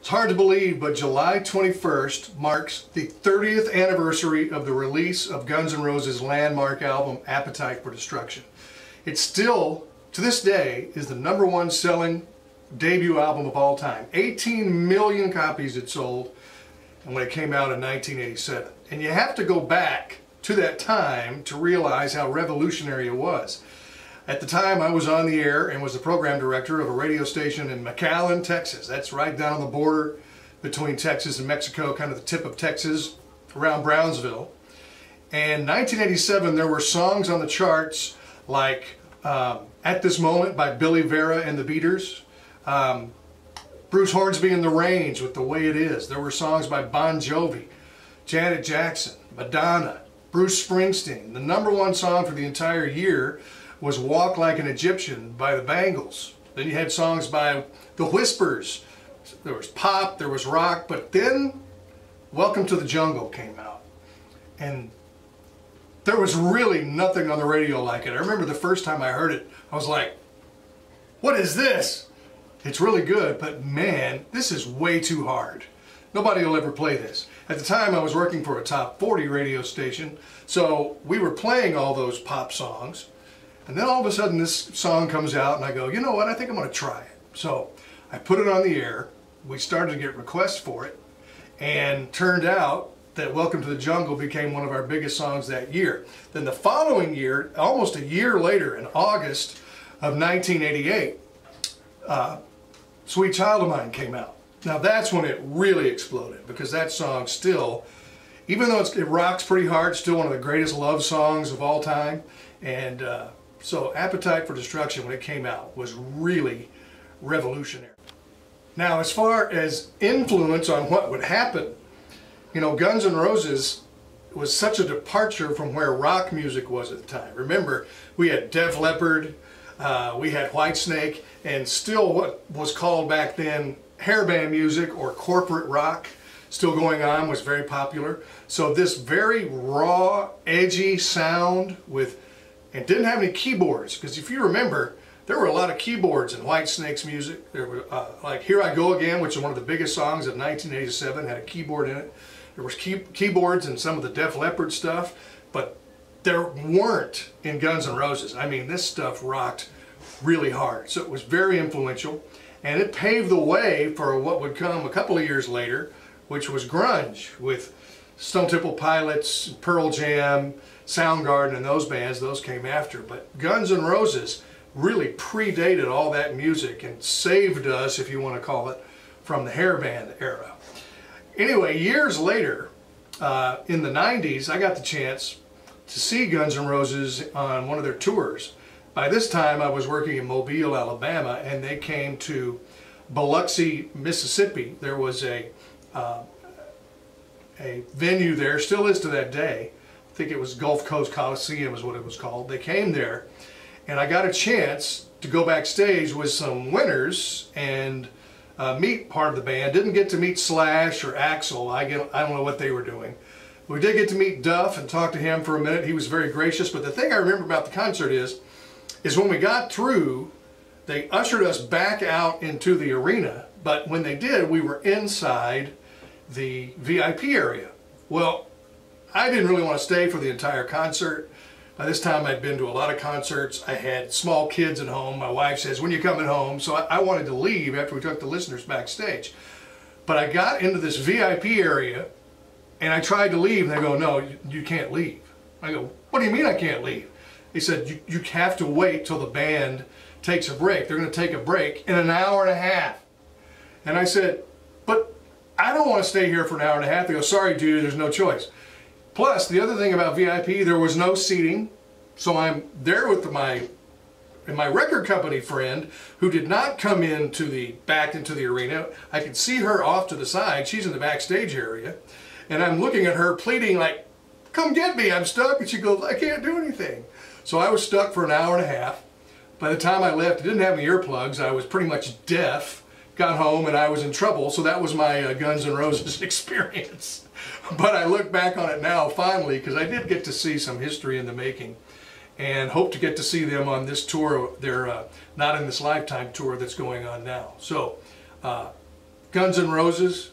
It's hard to believe, but July 21st marks the 30th anniversary of the release of Guns N' Roses' landmark album, Appetite for Destruction. It still, to this day, is the #1 selling debut album of all time. 18 million copies it sold, and when it came out in 1987. And you have to go back to that time to realize how revolutionary it was. At the time, I was on the air and was the program director of a radio station in McAllen, Texas. That's right down on the border between Texas and Mexico, kind of the tip of Texas, around Brownsville. And in 1987, there were songs on the charts like At This Moment by Billy Vera and the Beaters, Bruce Hornsby and the Range with The Way It Is. There were songs by Bon Jovi, Janet Jackson, Madonna, Bruce Springsteen. The #1 song for the entire year was Walk Like an Egyptian by the Bangles. Then you had songs by the Whispers. There was pop, there was rock, but then Welcome to the Jungle came out. And there was really nothing on the radio like it. I remember the first time I heard it, I was like, what is this? It's really good, but man, this is way too hard. Nobody will ever play this. At the time, I was working for a top 40 radio station, so we were playing all those pop songs. And then all of a sudden this song comes out and I go, you know what, I think I'm going to try it. So I put it on the air, we started to get requests for it, and turned out that Welcome to the Jungle became one of our biggest songs that year. Then the following year, almost a year later, in August of 1988, Sweet Child of Mine came out. Now that's when it really exploded, because that song still, even though it rocks pretty hard, still one of the greatest love songs of all time. And so Appetite for Destruction, when it came out, was really revolutionary. Now, as far as influence on what would happen, you know, Guns N' Roses was such a departure from where rock music was at the time. Remember, we had Def Leppard, we had Whitesnake, and still what was called back then hairband music or corporate rock still going on, was very popular. So this very raw, edgy sound with, and didn't have any keyboards, because if you remember, there were a lot of keyboards in Whitesnake's music. There were like Here I Go Again, which is one of the biggest songs of 1987, had a keyboard in it. There was keyboards in some of the Def Leppard stuff, but there weren't in Guns N' Roses. I mean, this stuff rocked really hard. So it was very influential, and it paved the way for what would come a couple of years later, which was grunge, with Stone Temple Pilots, Pearl Jam, Soundgarden, and those bands. Those came after. But Guns N' Roses really predated all that music and saved us, if you want to call it, from the hairband era. Anyway, years later, in the 90s, I got the chance to see Guns N' Roses on one of their tours. By this time, I was working in Mobile, Alabama, and they came to Biloxi, Mississippi. There was a venue there, still is to that day. I think it was Gulf Coast Coliseum is what it was called. They came there, and I got a chance to go backstage with some winners and meet part of the band. Didn't get to meet Slash or Axl. I don't know what they were doing. We did get to meet Duff and talk to him for a minute. He was very gracious. But the thing I remember about the concert is when we got through, they ushered us back out into the arena. But when they did, we were inside the VIP area. Well, I didn't really want to stay for the entire concert. By this time, I'd been to a lot of concerts. I had small kids at home. My wife says, when you coming home? So I wanted to leave after we took the listeners backstage. But I got into this VIP area, and I tried to leave, and they go, no, you can't leave. I go, what do you mean I can't leave? They said, you have to wait till the band takes a break. They're going to take a break in an hour and a half. And I said, but I don't want to stay here for an hour and a half. They go, sorry, dude, there's no choice. Plus, the other thing about VIP, there was no seating. So I'm there with my record company friend, who did not come back into the arena. I could see her off to the side. She's in the backstage area. And I'm looking at her pleading like, come get me, I'm stuck. And she goes, I can't do anything. So I was stuck for an hour and a half. By the time I left, I didn't have any earplugs. I was pretty much deaf. Got home and I was in trouble. So that was my Guns N' Roses experience. But I look back on it now finally, because I did get to see some history in the making, and hope to get to see them on this tour, their Not in This Lifetime tour that's going on now. So Guns N' Roses.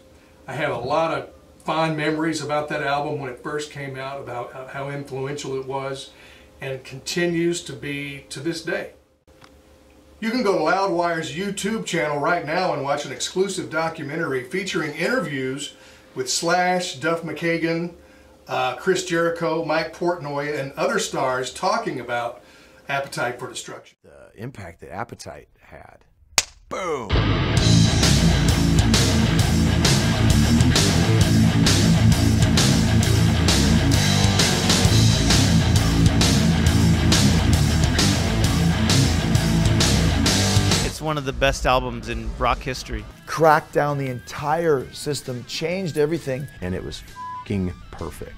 I have a lot of fond memories about that album when it first came out, about how influential it was, and it continues to be to this day. You can go to Loudwire's YouTube channel right now and watch an exclusive documentary featuring interviews with Slash, Duff McKagan, Chris Jericho, Mike Portnoy, and other stars talking about Appetite for Destruction. The impact that Appetite had. Boom! It's one of the best albums in rock history. Cracked down the entire system, changed everything, and it was f***ing perfect.